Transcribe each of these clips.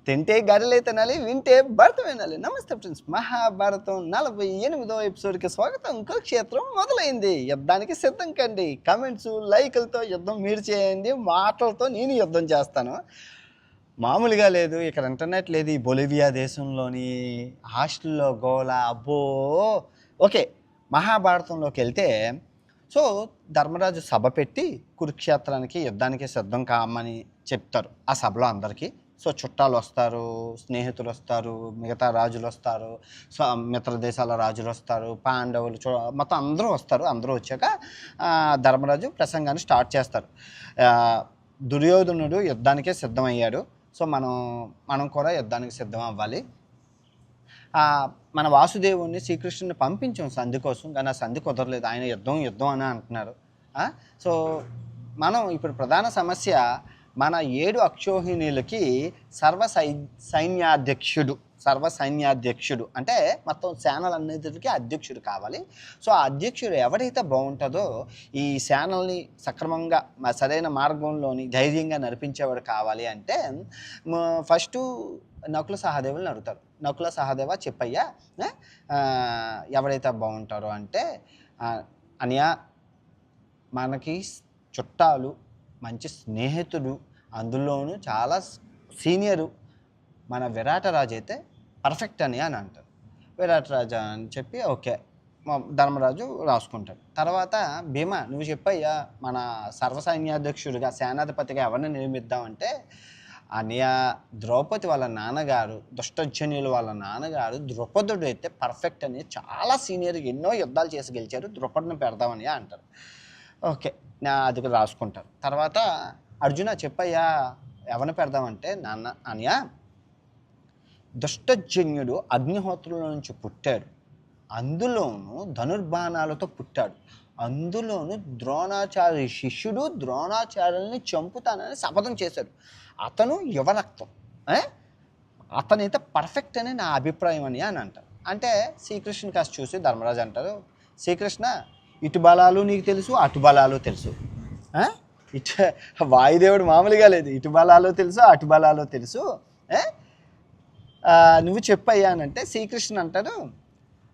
తింటే గరిలే తినాలి, వింటే భరతం వినాలి. నమస్తే ఫ్రెండ్స్, మహాభారతం 48వ ఎపిసోడ్కి స్వాగతం. కురుక్షేత్రం మొదలైంది. యుద్ధానికి సిద్ధం కండి. కమెంట్స్, లైకులతో యుద్ధం మీరు చేయండి, మాటలతో నేను యుద్ధం చేస్తాను. మామూలుగా లేదు, ఇక్కడ ఇంటర్నెట్ లేదు. ఈ బొలివియా దేశంలోని హాస్టల్లో గోల అబ్బో. ఓకే, మహాభారతంలోకి వెళ్తే సో ధర్మరాజు సభ పెట్టి కురుక్షేత్రానికి యుద్ధానికి సిద్ధం కామని చెప్తారు ఆ సభలో అందరికీ. సో చుట్టాలు వస్తారు, స్నేహితులు వస్తారు, మిగతా రాజులు వస్తారు, సో మిత్ర దేశాల రాజులు వస్తారు, పాండవులు మొత్తం అందరూ వస్తారు. అందరూ వచ్చాక ధర్మరాజు ప్రసంగాన్ని స్టార్ట్ చేస్తారు. దుర్యోధనుడు యుద్ధానికే సిద్ధమయ్యాడు. సో మనం కూడా యుద్ధానికి సిద్ధం అవ్వాలి. మన వాసుదేవుని శ్రీకృష్ణుని పంపించాం సంధి కోసం, కానీ ఆ సంధి కుదరలేదు. ఆయన యుద్ధం యుద్ధం అని అంటున్నారు. సో మనం ఇప్పుడు ప్రధాన సమస్య, మన 7 అక్షోహిణీలకి సర్వసైన్యాధ్యక్షుడు అంటే మొత్తం సేనలన్నిటికీ అధ్యక్షుడు కావాలి. సో ఆ అధ్యక్షుడు ఎవరైతే బాగుంటుందో ఈ సేనల్ని సక్రమంగా సరైన మార్గంలోని ధైర్యంగా నడిపించేవాడు కావాలి అంటే ఫస్ట్ నకుల సహదేవులను అడుగుతారు. నకుల సహదేవ చెప్పయ్యా, ఎవరైతే బాగుంటారో అంటే, అనియా మనకి చుట్టాలు, మంచి స్నేహితుడు, అందులోనూ చాలా సీనియరు మన విరాటరాజు అయితే పర్ఫెక్ట్ అని అంటారు. విరాటరాజు అని చెప్పి ఓకే ధర్మరాజు రాసుకుంటాడు. తర్వాత భీమా నువ్వు చెప్పయ్యా, మన సర్వసైన్యాధ్యక్షుడిగా సేనాధిపతిగా ఎవరిని నియమిద్దామంటే, అనియా ద్రౌపది వాళ్ళ నాన్నగారు, దుష్టజన్యులు వాళ్ళ నాన్నగారు ద్రుపదుడు అయితే పర్ఫెక్ట్ అని, చాలా సీనియర్, ఎన్నో యుద్ధాలు చేసి గెలిచారు, ద్రుపదుని పెడదామని అంటారు. ఓకే, నా అది రాసుకుంటారు. తర్వాత అర్జున చెప్పయ్యా ఎవరిని పెడదామంటే, నాన్న అనియా దుష్టజన్యుడు అగ్నిహోత్రుల నుంచి పుట్టాడు, అందులోనూ ధనుర్బాణాలతో పుట్టాడు, అందులోనూ ద్రోణాచార్య శిష్యుడు ద్రోణాచార్యుల్ని చంపుతానని శపథం చేశాడు. అతను యువరక్తం, అతనైతే పర్ఫెక్ట్ అని నా అభిప్రాయం అని అంటారు. అంటే శ్రీకృష్ణుని కాస్త చూసి ధర్మరాజు అంటారు, శ్రీకృష్ణ ఇటు బలాలు నీకు తెలుసు, అటు బలాలు తెలుసు. వాయుదేవుడు మామూలుగా లేదు, ఇటు బలాలు తెలుసు, అటు బలాలు తెలుసు. నువ్వు చెప్పయ్యానంటే శ్రీకృష్ణ అంటారు,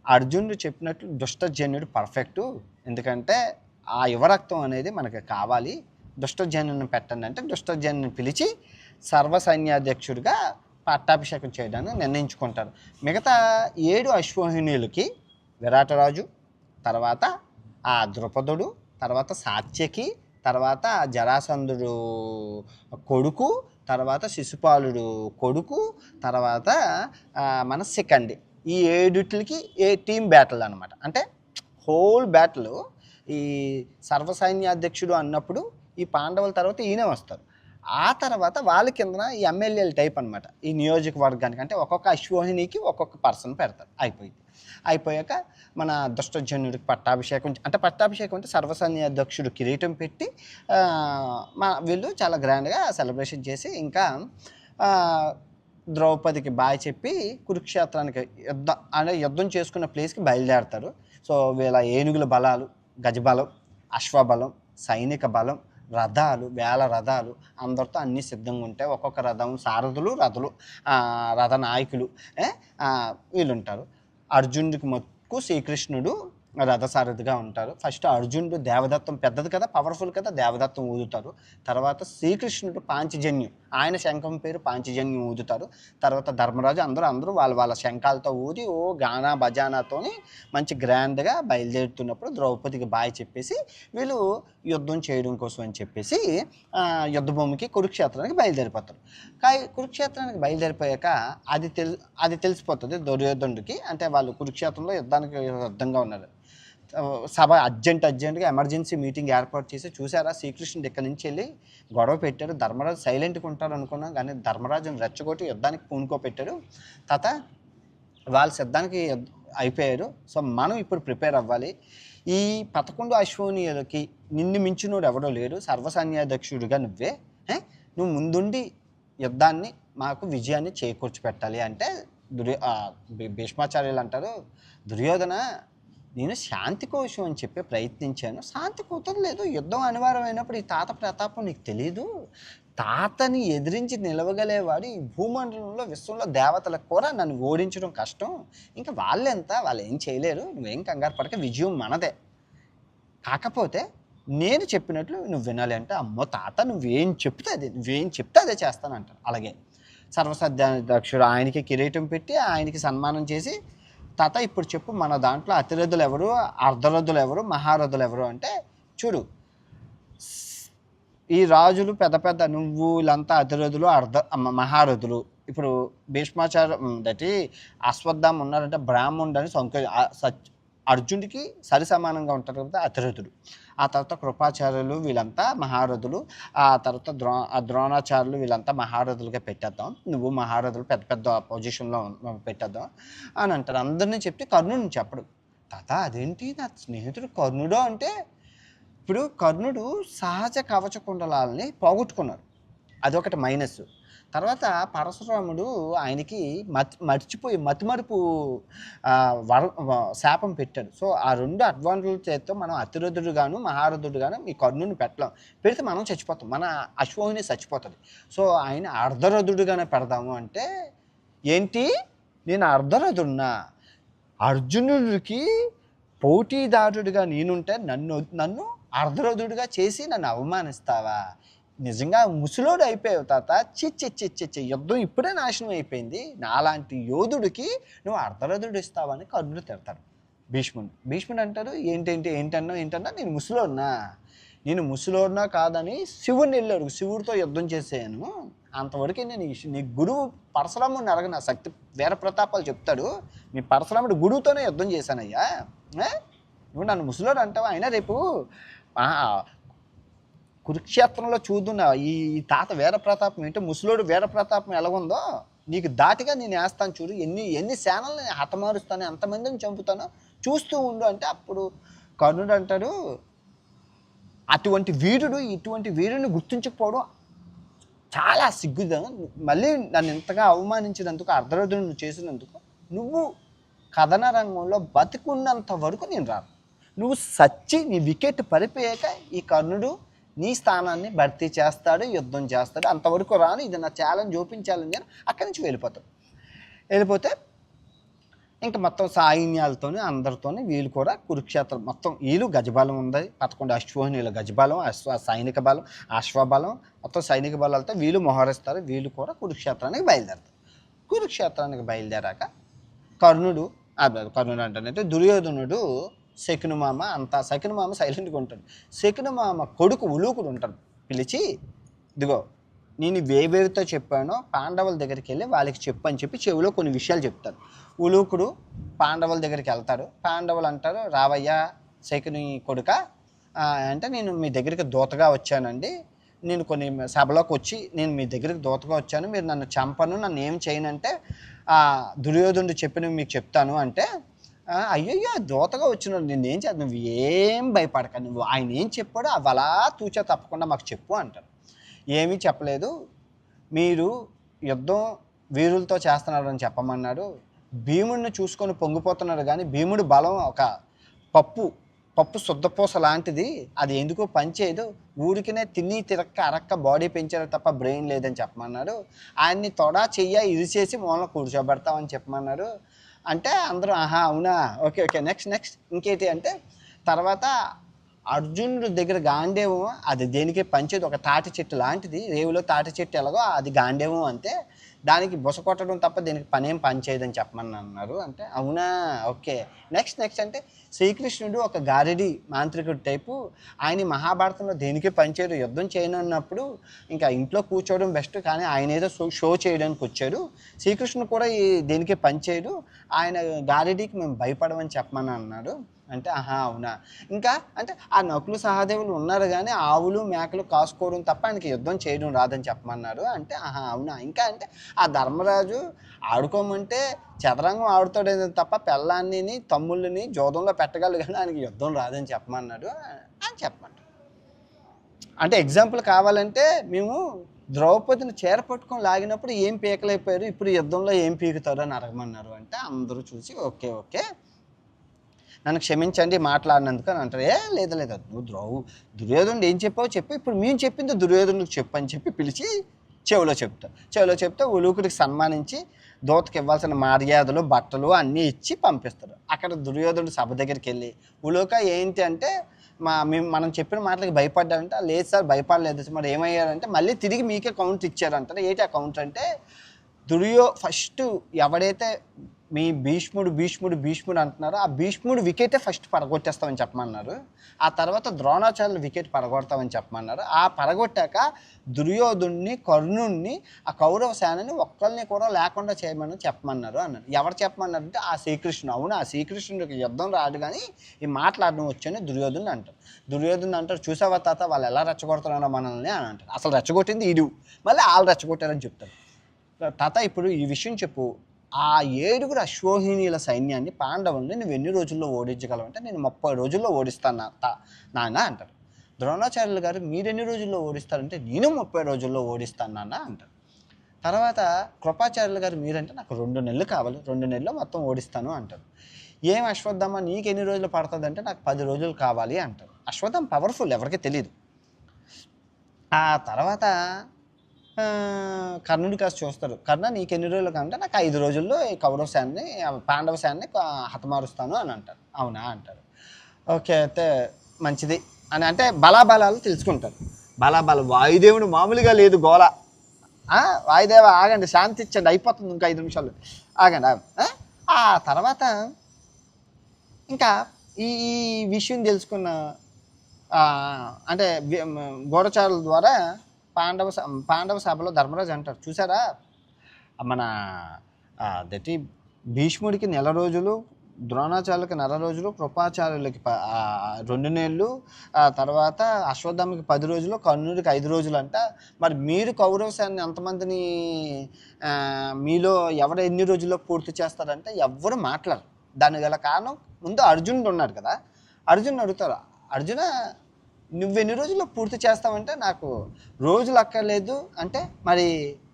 అర్జునుడు చెప్పినట్లు దుష్టజన్యుడు పర్ఫెక్టు, ఎందుకంటే ఆ యువరక్తం అనేది మనకు కావాలి. దుష్టజన్యుని పెట్టండి అంటే దుష్టజన్యుని పిలిచి సర్వసైన్యాధ్యక్షుడిగా పట్టాభిషేకం చేయడానికి నిర్ణయించుకుంటారు. మిగతా 7 అశ్వహిణీలకి విరాటరాజు, తర్వాత ఆ ద్రుపదుడు, తర్వాత సాత్యకి, తర్వాత జరాసంధుడు కొడుకు, తర్వాత శిశుపాలుడు కొడుకు, తర్వాత మన శిఖండి, ఈ 7టికి టీమ్ బ్యాటిల్ అనమాట. అంటే హోల్ బ్యాటిల్ ఈ సర్వసైన్యాధ్యక్షుడు అన్నప్పుడు ఈ పాండవుల తర్వాత ఈయనే వస్తారు. ఆ తర్వాత వాళ్ళ కిందన ఈ ఎమ్మెల్యేల టైప్ అనమాట. ఈ నియోజకవర్గానికి అంటే ఒక్కొక్క అశ్వహిణికి ఒక్కొక్క పర్సన్ పెడతారు. అయిపోయాక మన దుష్టజన్యుడికి పట్టాభిషేకం, అంటే పట్టాభిషేకం అంటే సర్వసైన్యాధ్యక్షుడు కిరీటం పెట్టి వీళ్ళు చాలా గ్రాండ్గా సెలబ్రేషన్ చేసి, ఇంకా ద్రౌపదికి బాయ్ చెప్పి కురుక్షేత్రానికి యుద్ధం చేసుకున్న ప్లేస్కి బయలుదేరతారు. సో వీళ్ళ ఏనుగుల బలాలు, గజబలం, అశ్వబలం, సైనిక బలం, రథాలు, వేల రథాలు, అందరితో అన్నీ సిద్ధంగా ఉంటాయి. ఒక్కొక్క రథం సారథులు, రథ నాయకులు వీళ్ళు ఉంటారు. అర్జునుడికి మొక్కు శ్రీకృష్ణుడు రథసారథిగా ఉంటారు. ఫస్ట్ అర్జునుడు దేవదత్తం, పెద్దది కదా, పవర్ఫుల్ కదా, దేవదత్తం ఊదుతారు. తర్వాత శ్రీకృష్ణుడు పాంచజన్యం, ఆయన శంఖం పేరు పాంచజన్యం ఊదుతారు. తర్వాత ధర్మరాజు అందరూ వాళ్ళ శంఖాలతో ఊది ఓ గానా బజానాతోని మంచి గ్రాండ్గా బయలుదేరుతున్నప్పుడు ద్రౌపదికి బాయ్ చెప్పేసి వీళ్ళు యుద్ధం చేయడం కోసం అని చెప్పేసి యుద్ధభూమికి కురుక్షేత్రానికి బయలుదేరిపోతారు. కురుక్షేత్రానికి బయలుదేరిపోయాక అది తెలిసిపోతుంది దుర్యోధనుడికి, అంటే వాళ్ళు కురుక్షేత్రంలో యుద్ధానికి సిద్ధంగా ఉన్నారు. సభ అర్జెంటుగా ఎమర్జెన్సీ మీటింగ్ ఏర్పాటు చేసి, చూసారా శ్రీకృష్ణుడు ఇక్కడి నుంచి వెళ్ళి గొడవ పెట్టాడు, ధర్మరాజు సైలెంట్గా ఉంటారు అనుకున్నాం, కానీ ధర్మరాజుని రెచ్చగొట్టి యుద్ధానికి పూనుకోపెట్టాడు. తర్వాత వాళ్ళు సిద్ధానికి అయిపోయారు. సో మనం ఇప్పుడు ప్రిపేర్ అవ్వాలి. ఈ 11 అశ్వనీయులకి నిన్ను మించినోడు ఎవడో లేడు, సర్వసైన్యాధ్యక్షుడిగా నువ్వు ముందుండి యుద్ధాన్ని మాకు విజయాన్ని చేకూర్చి పెట్టాలి అంటే భీష్మాచార్యులు అంటారు, దుర్యోధన నేను శాంతి కోసం అని చెప్పి ప్రయత్నించాను, శాంతి కుదరలేదు, యుద్ధం అనివార్యమైనప్పుడు ఈ తాత ప్రతాపం నీకు తెలీదు, తాతని ఎదిరించి నిలవగలేవాడు ఈ భూమండలంలో విశ్వంలో దేవతలకు కూడా నన్ను ఓడించడం కష్టం. ఇంకా వాళ్ళెంత, వాళ్ళు ఏం చేయలేరు, నువ్వేం కంగారు పడక, విజయం మనదే. కాకపోతే నేను చెప్పినట్లు నువ్వు వినాలి అంటే, అమ్మో తాత నువ్వేం చెప్తే అదే చేస్తానంటారు. అలాగే సర్వసద్యాధ్యక్షుడు ఆయనకి కిరీటం పెట్టి ఆయనకి సన్మానం చేసి, తాత ఇప్పుడు చెప్పు మన దాంట్లో అతిరథులు ఎవరు, అర్ధరథులు ఎవరు, మహారథులు ఎవరు అంటే, చూడు ఈ రాజులు పెద్ద పెద్ద నువ్వు వీళ్ళంతా అతిరథులు మహారథులు. ఇప్పుడు భీష్మాచార్య దటి అశ్వత్థామ ఉన్నారంటే బ్రాహ్మణుడు అని అర్జునుడికి సరి సమానంగా ఉంటారు కదా అతిరథుడు. ఆ తర్వాత కృపాచార్యులు వీళ్ళంతా మహారథులు. ఆ తర్వాత ద్రోణాచార్యులు వీళ్ళంతా మహారథులుగా పెట్టేద్దాం, నువ్వు మహారథులు పెద్ద పెద్ద పొజిషన్లో పెట్టేద్దాం అని అంటారు. అందరినీ చెప్తే కర్ణుడిని చెప్పడు. తాత అదేంటి నా స్నేహితుడు కర్ణుడు అంటే, ఇప్పుడు కర్ణుడు సహజ కవచ కుండలాలని పోగొట్టుకున్నారు, అదొకటి మైనస్. తర్వాత పరశురాముడు ఆయనకి మర్చిపోయి మతిమరుపు శాపం పెట్టాడు. సో ఆ రెండు అడ్వాంటేజ్ చేస్తే మనం అతిరథుడు గాను మహారథుడు గాను ఈ కర్ణుని పెడితే మనం చచ్చిపోతాం, మన అశ్వని చచ్చిపోతుంది. సో ఆయన అర్ధరథుడుగానే పెడదాము అంటే, ఏంటి నేను అర్ధరథుడినా, అర్జునుడికి పోటీదారుడిగా నేనుంటే నన్ను అర్ధరథుడిగా చేసి నన్ను అవమానిస్తావా, నిజంగా ముసలోడు అయిపోయావు తాత, చిచ్చి యుద్ధం ఇప్పుడే నాశనం అయిపోయింది, నాలాంటి యోధుడికి నువ్వు అర్ధరథుడు ఇస్తావని కర్ణుడు తిడతాడు. భీష్ముడు అంటారు ఏంటన్నా నేను ముసలోడినా కాదని శివుడిని వెళ్ళాడు, శివుడితో యుద్ధం చేసాను, అంతవరకు నేను నీ గురువు పరశురాముడిని అడగ, నా శక్తి వీర ప్రతాపాలు చెప్తాడు, నీ పరశురాముడు గురువుతోనే యుద్ధం చేశానయ్యా, నువ్వు నన్ను ముసలోడు అంటావా, అయినా రేపు కురుక్షేత్రంలో చూద్దున్నా ఈ తాత వీరప్రతాపం ఏంటో, ముసలోడు వీరప్రతాపం ఎలాగుందో నీకు దాటిగా నేను వేస్తాను చూడు, ఎన్ని సేనల్ని హతమారుస్తాను, ఎంతమందిని చంపుతానో చూస్తూ ఉండు అంటే, అప్పుడు కర్ణుడు అంటాడు ఇటువంటి వీరుని గుర్తించకపోవడం చాలా సిగ్గుదా, మళ్ళీ నన్ను ఇంతగా అవమానించినందుకు, అర్ధరథుడు నువ్వు చేసినందుకు, నువ్వు కథన రంగంలో బతికున్నంత వరకు నేను రాను, నువ్వు సచ్చి నీ వికెట్ పడిపోయాక ఈ కర్ణుడు నీ స్థానాన్ని భర్తీ చేస్తాడు, యుద్ధం చేస్తాడు, అంతవరకు రాను, ఇది నా ఛాలెంజ్ ఓపెన్ ఛాలెంజ్ అని అక్కడి నుంచి వెళ్ళిపోతే ఇంకా మొత్తం సైన్యాలతోని అందరితోని వీళ్ళు కూడా కురుక్షేత్రం మొత్తం, వీళ్ళు గజబలం ఉంది 11 అశ్వహీనుల గజబలం, సైనిక బలం, అశ్వబలం, మొత్తం సైనిక బలాలతో వీళ్ళు మోహరిస్తారు. వీళ్ళు కూడా కురుక్షేత్రానికి బయలుదేరాక కర్ణుడు అంటానంటే దుర్యోధనుడు శకునమామ సైలెంట్గా ఉంటాడు. శకునమామ కొడుకు ఉలూకుడు ఉంటాడు, పిలిచి ఇదిగో నేను వేవేరితో చెప్పానో పాండవుల దగ్గరికి వెళ్ళి వాళ్ళకి చెప్పని చెప్పి చెవిలో కొన్ని విషయాలు చెప్తారు. ఉలూకుడు పాండవుల దగ్గరికి వెళ్తాడు. పాండవులు అంటారు, రావయ్యా శకుని కొడుక అంటే, నేను మీ దగ్గరికి దూతగా వచ్చానండి, నేను కొన్ని సభలోకి వచ్చి నేను మీ దగ్గరికి దూతగా వచ్చాను, మీరు నన్ను చంపను, నన్ను ఏం చేయనంటే దుర్యోధనుడు చెప్పినవి మీకు చెప్తాను అంటే, అయ్యయ్యో దూతగా వచ్చినాడు నిన్నేం చేద్దాం, నువ్వు ఏం భయపడక, నువ్వు ఆయన ఏం చెప్పాడో అవి అలా తూచా తప్పకుండా మాకు చెప్పు అంటారు. ఏమీ చెప్పలేదు, మీరు యుద్ధం వీరులతో చేస్తున్నారని చెప్పమన్నాడు, భీముడిని చూసుకొని పొంగిపోతున్నాడు, కానీ భీముడి బలం ఒక పప్పు శుద్ధపూస లాంటిది, అది ఎందుకో పనిచేయదు, ఊరికినే తిరక్క అరక్క బాడీ పెంచారు తప్ప బ్రెయిన్ లేదని చెప్పమన్నాడు, ఆయన్ని తొడా చెయ్య ఇరిచేసి మూలన కూర్చోబెడతామని చెప్పమన్నాడు అంటే, అందరూ ఆహా అవునా ఓకే నెక్స్ట్ ఇంకేంటి అంటే, తర్వాత అర్జునుడి దగ్గర గాంధేవం అది దేనికి పంచేది, ఒక తాటి చెట్టు లాంటిది, రేవులో తాటి చెట్టు ఎలాగో అది గాంధేవం అంతే, దానికి బుస కొట్టడం తప్ప దీనికి పనేం పనిచేయదని చెప్పమని అన్నారు అంటే, అవునా ఓకే నెక్స్ట్ అంటే, శ్రీకృష్ణుడు ఒక గారిడి మాంత్రికుడి టైపు, ఆయన మహాభారతంలో దేనికి పనిచేయడు, యుద్ధం చేయనన్నప్పుడు ఇంకా ఇంట్లో కూర్చోవడం బెస్ట్, కానీ ఆయన ఏదో షో చేయడానికి వచ్చాడు, శ్రీకృష్ణుడు కూడా దేనికి పనిచేయడు, ఆయన గారిడికి మేము భయపడమని చెప్పమని అన్నాడు అంటే, ఆహా అవునా, ఇంకా అంటే ఆ నకులు సహదేవులు ఉన్నారు కానీ ఆవులు మేకలు కాసుకోవడం తప్ప ఆయనకి యుద్ధం చేయడం రాదని చెప్పమన్నారు అంటే, ఆహా అవునా, ఇంకా అంటే ఆ ధర్మరాజు ఆడుకోమంటే చదరంగం ఆడుతాడు తప్ప పెళ్ళాన్ని తమ్ముళ్ళని జోదంలో పెట్టగలరు కానీ ఆయనకి యుద్ధం రాదని చెప్పమన్నాడు అని చెప్పమంటారు. అంటే ఎగ్జాంపుల్ కావాలంటే, మేము ద్రౌపదిని చేరపట్టుకొని లాగినప్పుడు ఏం పీకలైపోయారు, ఇప్పుడు యుద్ధంలో ఏం పీకుతారు అని అడగమన్నారు అంటే, అందరూ చూసి ఓకే నన్ను క్షమించండి మాట్లాడినందుకు అని అంటారు. లేదు లేదు నువ్వు దుర్యోధనుడు ఏం చెప్పావు చెప్పి ఇప్పుడు మేము చెప్పింది దుర్యోధనుడికి చెప్పు అని చెప్పి పిలిచి చెవిలో చెప్తే ఉలూకుడికి సన్మానించి దూతకి ఇవ్వాల్సిన మర్యాదలు బట్టలు అన్నీ ఇచ్చి పంపిస్తారు. అక్కడ దుర్యోధనుడు సభ దగ్గరికి వెళ్ళి ఉలూక ఏంటి అంటే మనం చెప్పిన మాటలకి భయపడ్డారంటే లేదు సార్ భయపడలేదు మరి ఏమయ్యారంటే మళ్ళీ తిరిగి మీకే కౌంట్ ఇచ్చారంటారు. ఏంటి ఆ కౌంటర్ అంటే ఫస్ట్ ఎవడైతే మీ భీష్ముడు అంటున్నారో ఆ భీష్ముడు వికెటే ఫస్ట్ పడగొట్టేస్తామని చెప్పమన్నారు. ఆ తర్వాత ద్రోణాచార్యులు వికెట్ పడగొడతామని చెప్పమన్నారు. ఆ పడగొట్టాక దుర్యోధుడిని కర్ణుడిని ఆ కౌరవ సేనని ఒక్కరిని కూడా లేకుండా చేయమని చెప్పమన్నారు అన్నారు. ఎవరు చెప్పమన్నారు అంటే ఆ శ్రీకృష్ణుడు. అవును ఆ శ్రీకృష్ణుడికి యుద్ధం రాదు కానీ ఈ మాట్లాడడం వచ్చని దుర్యోధుని అంటారు. చూసావా తాత వాళ్ళు ఎలా రెచ్చగొడుతున్నారో మనల్ని అని అంటారు. అసలు రెచ్చగొట్టింది ఈడు మళ్ళీ వాళ్ళు రెచ్చగొట్టారని చెప్తారు. తాత ఇప్పుడు ఈ విషయం చెప్పు, ఆ 7 అశ్వోహిణీల సైన్యాన్ని పాండవుల్ని నువ్వు ఎన్ని రోజుల్లో ఓడించగలవు అంటే నేను 30 రోజుల్లో ఓడిస్తాను నాన్న అంటారు. ద్రోణాచార్యులు గారు మీరెన్ని రోజుల్లో ఓడిస్తారంటే నేను 30 రోజుల్లో ఓడిస్తాను నాన్న అంటారు. తర్వాత కృపాచార్యులు గారు మీరంటే నాకు 2 నెలలు కావాలి, 2 నెలల్లో మొత్తం ఓడిస్తాను అంటారు. ఏం అశ్వత్థామ నీకు ఎన్ని రోజులు పడుతుంది అంటే నాకు 10 రోజులు కావాలి అంటారు. అశ్వత్థామ పవర్ఫుల్ ఎవరికి తెలియదు. ఆ తర్వాత కర్ణుడి కాస్త చూస్తారు. కర్ణ నీకు ఎన్ని రోజులు కంటే నాకు 5 రోజుల్లో ఈ కౌరవ సేనని పాండవ సేనని హతమారుస్తాను అని అంటారు. అవునా అంటారు. ఓకే అయితే మంచిది అని అంటే బలాబలాలు తెలుసుకుంటారు. వాయుదేవుడు మామూలుగా లేదు గోల. వాయుదేవ ఆగండి శాంతి ఇచ్చండి అయిపోతుంది ఇంకా 5 నిమిషాలు ఆగండి. ఆ తర్వాత ఇంకా ఈ విషయం తెలుసుకున్న అంటే గూఢచారుల ద్వారా పాండవ సభలో ధర్మరాజు అంటారు చూసారా మన దటి భీష్ముడికి 1 రోజులు, ద్రోణాచార్యులకి 1 రోజులు, కృపాచార్యులకి 2 నెలలు, తర్వాత అశ్వత్థామకి 10 రోజులు, కర్ణుడికి 5 రోజులు అంట. మరి మీరు కౌరవ సేనని ఎంతమందిని మీలో ఎవరు ఎన్ని రోజుల్లో పూర్తి చేస్తారంటే ఎవ్వరు మాట్లాడరు. దానికి గల కారణం ముందు అర్జునుడు ఉన్నాడు కదా, అర్జున్ అడుగుతారు అర్జున నువ్వెన్ని రోజుల్లో పూర్తి చేస్తావంటే నాకు రోజులు అక్కర్లేదు అంటే మరి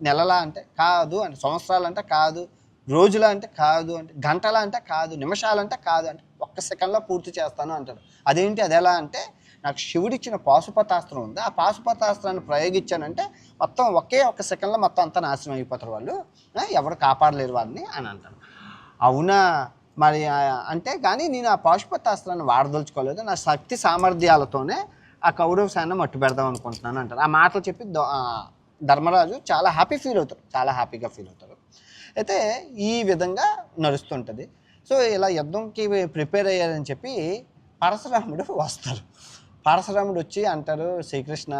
నెలలా అంటే కాదు అంటే సంవత్సరాలు అంటే కాదు, రోజులా అంటే కాదు అంటే గంటలా అంటే కాదు, నిమిషాలంటే కాదు అంటే 1 సెకండ్లో పూర్తి చేస్తాను అంటాడు. అదేంటి అది ఎలా అంటే నాకు శివుడిచ్చిన పాశుపతాస్త్రం ఉంది, ఆ పాశుపతాస్త్రాన్ని ప్రయోగించానంటే మొత్తం ఒకే 1 సెకండ్లో మొత్తం అంతా నాశనం అయిపోతారు వాళ్ళు, ఎవరు కాపాడలేరు వాళ్ళని అని అంటారు. అవునా మరి అంటే కానీ నేను ఆ పాశుపతాస్త్రాన్ని వాడదలుచుకోలేదు, నా శక్తి సామర్థ్యాలతోనే ఆ కౌరవ సేన మట్టు పెడదాం అనుకుంటున్నాను అంటారు. ఆ మాటలు చెప్పి ధర్మరాజు చాలా హ్యాపీగా ఫీల్ అవుతారు. అయితే ఈ విధంగా నడుస్తుంటుంది. సో ఇలా యుద్ధంకి ప్రిపేర్ అయ్యారని చెప్పి పరశురాముడు వస్తారు. పరశురాముడు వచ్చి అంటారు శ్రీకృష్ణ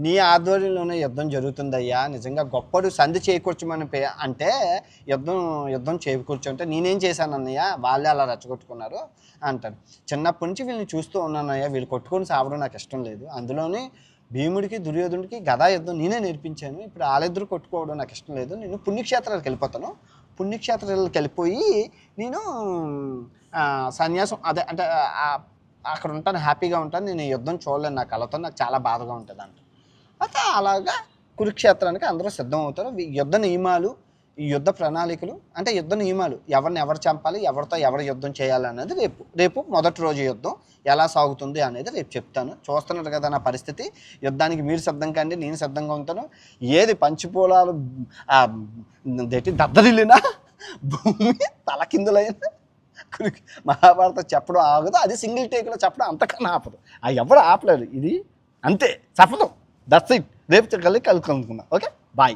నీ ఆధ్వర్యంలోనే యుద్ధం జరుగుతుందయ్యా, నిజంగా గొప్పడు సంధి చేకూర్చమని అంటే యుద్ధం చేకూర్చుంటే నేనేం చేశాను అన్నయ్య, వాళ్ళే అలా రెచ్చగొట్టుకున్నారు అంటాడు. చిన్నప్పటి నుంచి వీళ్ళని చూస్తూ ఉన్నానయ్యా, వీళ్ళు కొట్టుకొని సావడం నాకు ఇష్టం లేదు, అందులోని భీముడికి దుర్యోధనుడికి గదా యుద్ధం నేనే నేర్పించాను, ఇప్పుడు వాళ్ళిద్దరు కొట్టుకోవడం నాకు ఇష్టం లేదు, నేను పుణ్యక్షేత్రాలకు వెళ్ళిపోతాను, పుణ్యక్షేత్రాలకు వెళ్ళిపోయి నేను సన్యాసం అదే అంటే అక్కడ ఉంటాను, హ్యాపీగా ఉంటాను, నేను యుద్ధం చూడలేను, నా కళతో నాకు చాలా బాధగా ఉంటుంది అంట. అయితే అలాగా కురుక్షేత్రానికి అందరూ సిద్ధం అవుతారు. యుద్ధ నియమాలు, ఈ యుద్ధ ప్రణాళికలు అంటే యుద్ధ నియమాలు ఎవరిని ఎవరు చంపాలి, ఎవరితో ఎవరు యుద్ధం చేయాలి అనేది రేపు మొదటి రోజు యుద్ధం ఎలా సాగుతుంది అనేది రేపు చెప్తాను. చూస్తున్నారు కదా నా పరిస్థితి, యుద్ధానికి మీరు సిద్ధం కండి, నేను సిద్ధంగా ఉంటాను. ఏది పంచిపోలాలు దద్దరిల్లినా భూమి తలకిందులైనా మహాభారతం చెప్పడం ఆగదు, అది సింగిల్ టేక్లో చెప్పడం అంతకన్నా ఆపదు, ఎవరు ఆపలేరు, ఇది అంతే చెప్పదు. That's it. రేపు కలిసి కలుసుకుందాం. Okay bye.